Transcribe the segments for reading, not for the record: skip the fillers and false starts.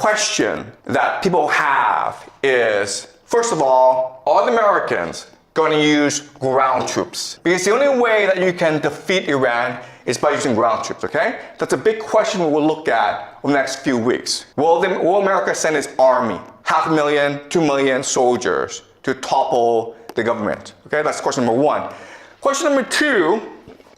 question that people have is, first of all, are the Americans going to use ground troops? Because the only way that you can defeat Iran is by using ground troops, okay? That's a big question we will look at over the next few weeks. Will America send its army, 500,000, 2 million soldiers to topple the government? Okay, that's question number one. Question number two,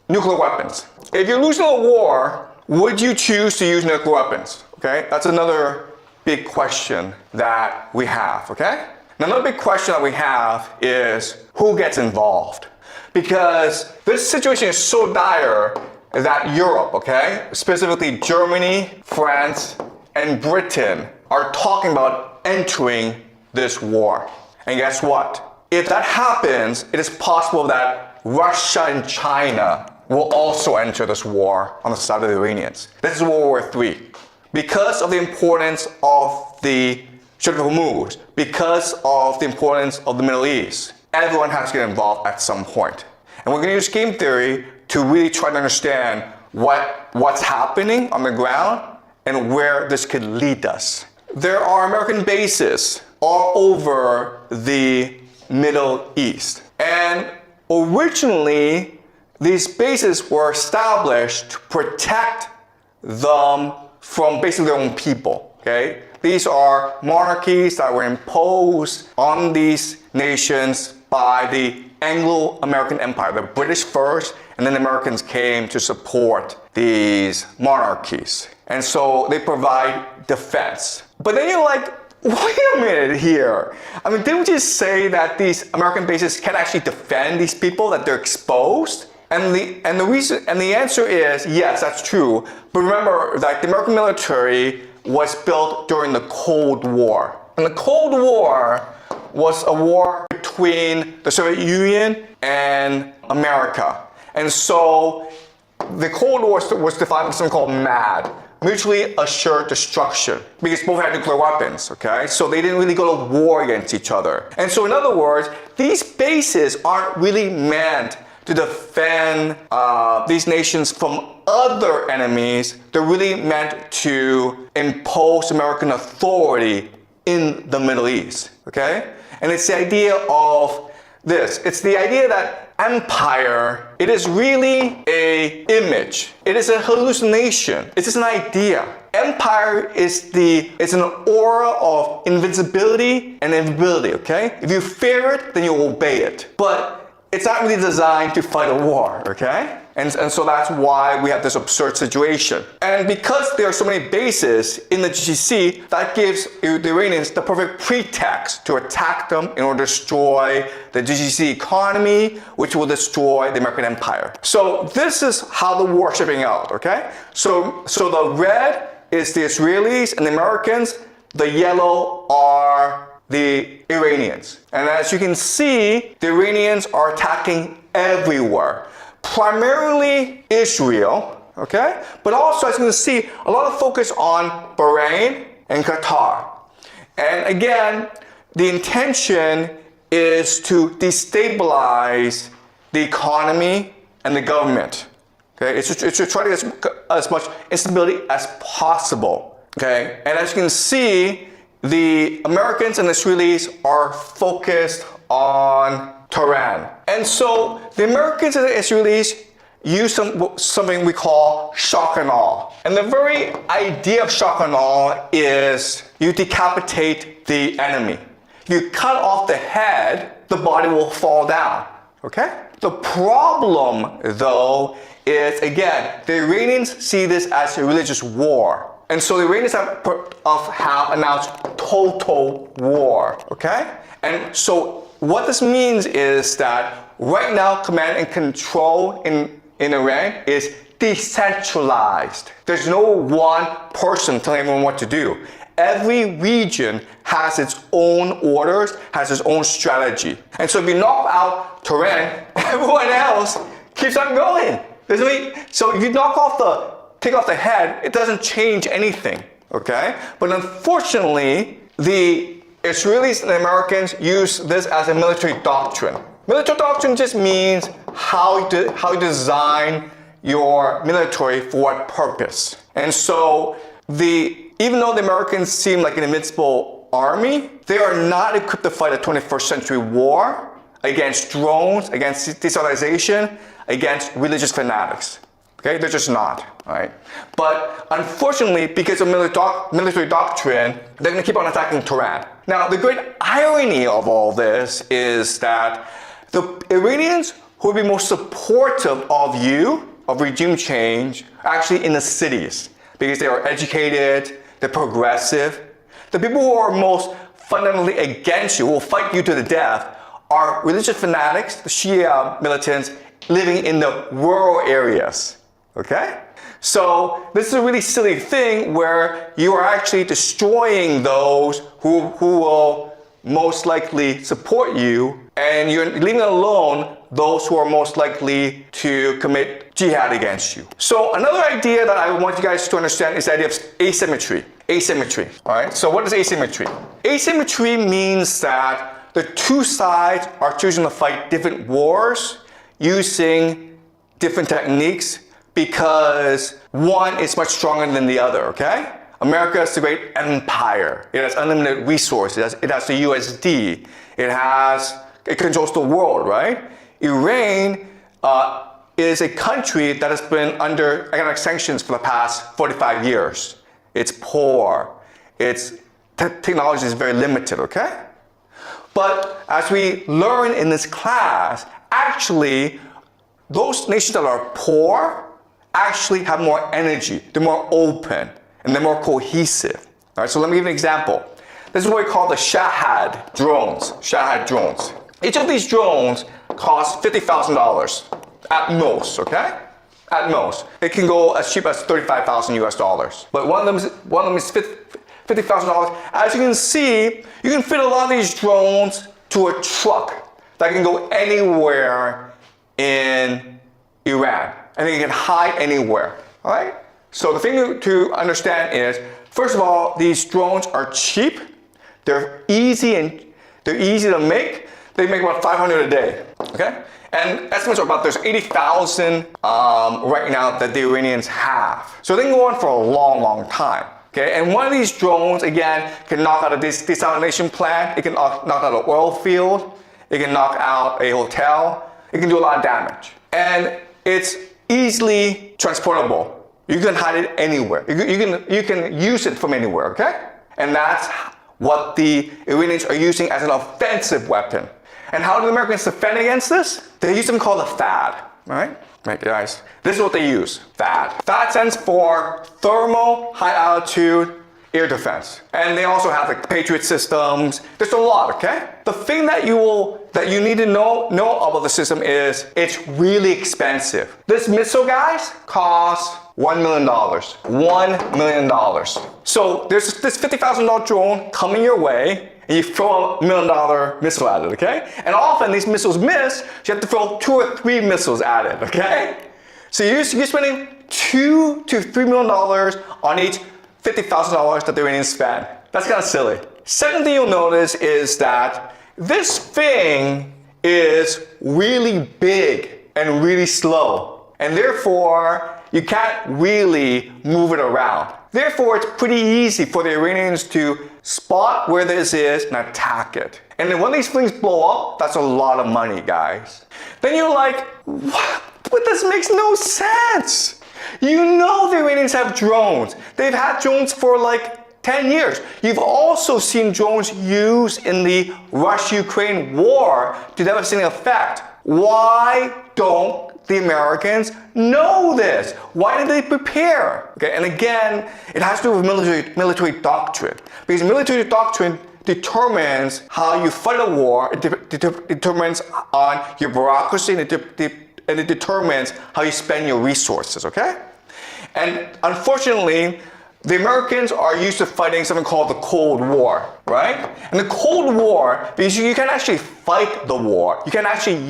nuclear weapons. If you're losing a war, would you choose to use nuclear weapons? Okay, that's another big question that we have, okay? Another big question that we have is who gets involved? Because this situation is so dire that Europe, okay, specifically Germany, France, and Britain are talking about entering this war. And guess what? If that happens, it is possible that Russia and China will also enter this war on the side of the Iranians. This is World War III. Because of the importance of the Strait of Hormuz, because of the importance of the Middle East, everyone has to get involved at some point. And we're going to use game theory to really try to understand what's happening on the ground and where this could lead us. There are American bases all over the Middle East. And originally, these bases were established to protect them from basically their own people, okay? These are monarchies that were imposed on these nations by the Anglo-American Empire, the British first, and then the Americans came to support these monarchies. And so they provide defense. But then you're like, wait a minute here. I mean, didn't we just say that these American bases can actually defend these people, that they're exposed? And the answer is yes, that's true. But remember that the American military was built during the Cold War. And the Cold War was a war between the Soviet Union and America. And so the Cold War was defined as something called MAD, mutually assured destruction, because both had nuclear weapons, okay? So they didn't really go to war against each other. And so in other words, these bases aren't really meant to defend these nations from other enemies. They're really meant to impose American authority in the Middle East, okay? And it's the idea of this. It's the idea that empire, it is really an image. It is a hallucination. It's just an idea. Empire is an aura of invincibility and invisibility, okay? If you fear it, then you obey it. But it's not really designed to fight a war, okay? And so that's why we have this absurd situation. And because there are so many bases in the GCC, that gives the Iranians the perfect pretext to attack them in order to destroy the GCC economy, which will destroy the American empire. So this is how the war is shipping out, okay? So the red is the Israelis and the Americans. The yellow are the Iranians. And as you can see, the Iranians are attacking everywhere. Primarily Israel, okay? But also, as you can see, a lot of focus on Bahrain and Qatar. And again, the intention is to destabilize the economy and the government. Okay? It's to try to get as much instability as possible. Okay? And as you can see, the Americans and the Israelis are focused on Tehran. And so the Americans and the Israelis use something we call shock and awe. And the very idea of shock and awe is you decapitate the enemy. If you cut off the head, the body will fall down. Okay? The problem, though, is, again, the Iranians see this as a religious war. And so the Iranians have announced total war, okay? And so what this means is that right now command and control in Iran is decentralized. There's no one person telling everyone what to do. Every region has its own orders, has its own strategy. And so if you knock out Tehran, everyone else keeps on going. So if you take off the head, it doesn't change anything, okay? But unfortunately, the Israelis and the Americans use this as a military doctrine. Military doctrine just means how you design your military for what purpose. And so the even though the Americans seem like an invincible army, they are not equipped to fight a 21st century war against drones, against destabilization, against religious fanatics. Okay, they're just not, right? But unfortunately, because of military doctrine, they're going to keep on attacking Tehran. Now, the great irony of all this is that the Iranians who will be most supportive of you, of regime change, are actually in the cities because they are educated, they're progressive. The people who are most fundamentally against you, will fight you to the death, are religious fanatics, the Shia militants, living in the rural areas. Okay? So this is a really silly thing where you are actually destroying those who will most likely support you, and you're leaving alone those who are most likely to commit jihad against you. So another idea that I want you guys to understand is the idea of asymmetry. Asymmetry, all right? So what is asymmetry? Asymmetry means that the two sides are choosing to fight different wars using different techniques because one is much stronger than the other, okay? America is the great empire. It has unlimited resources. It has the USD. It controls the world, right? Iran is a country that has been under economic sanctions for the past 45 years. It's poor. Its technology is very limited, okay? But as we learn in this class, actually, those nations that are poor actually have more energy. They're more open and they're more cohesive. All right, so let me give you an example. This is what we call the Shahad drones. Shahad drones. Each of these drones costs $50,000 at most, okay? At most. It can go as cheap as $35,000 US. But one of them is $50,000. As you can see, you can fit a lot of these drones to a truck that can go anywhere in Iran. And it can hide anywhere, all right? So the thing to understand is, first of all, these drones are cheap. They're easy to make. They make about 500 a day, okay? And estimates are about there's 80,000 right now that the Iranians have. So they can go on for a long, long time, okay? And one of these drones, again, can knock out a desalination plant. It can knock out an oil field. It can knock out a hotel. It can do a lot of damage. And it's easily transportable. You can hide it anywhere. You can use it from anywhere, okay? And that's what the Iranians are using as an offensive weapon. And how do the Americans defend against this? They use something called a THAAD, all right? Right, guys. This is what they use, THAAD. THAAD stands for Thermal High Altitude Air Defense. And they also have like Patriot systems. There's a lot, okay? The thing that you need to know about the system is it's really expensive. This missile, guys, costs $1 million. $1 million. So there's this $50,000 drone coming your way, and you throw a $1 million missile at it, okay? And often these missiles miss, so you have to throw 2 or 3 missiles at it, okay? So you're spending $2 to $3 million on each $50,000 that the Iranians spend. That's kind of silly. Second thing you'll notice is that this thing is really big and really slow, and therefore you can't really move it around. Therefore, it's pretty easy for the Iranians to spot where this is and attack it. And then when these things blow up, that's a lot of money, guys. Then you're like, what? But this makes no sense. You know the Iranians have drones. They've had drones for like 10 years. You've also seen drones used in the Russia-Ukraine war to devastating effect. Why don't the Americans know this? Why did they prepare? Okay, and again, it has to do with military doctrine. Because military doctrine determines how you fight a war, it determines on your bureaucracy, and it determines how you spend your resources, okay? And unfortunately, the Americans are used to fighting something called the Cold War, right? And the Cold War, because you can actually fight the war, you can actually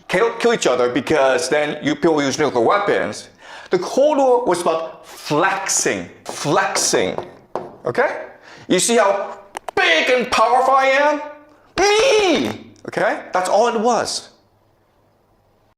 kill each other because then people use nuclear weapons. The Cold War was about flexing, okay? You see how big and powerful I am? Me! Okay? That's all it was.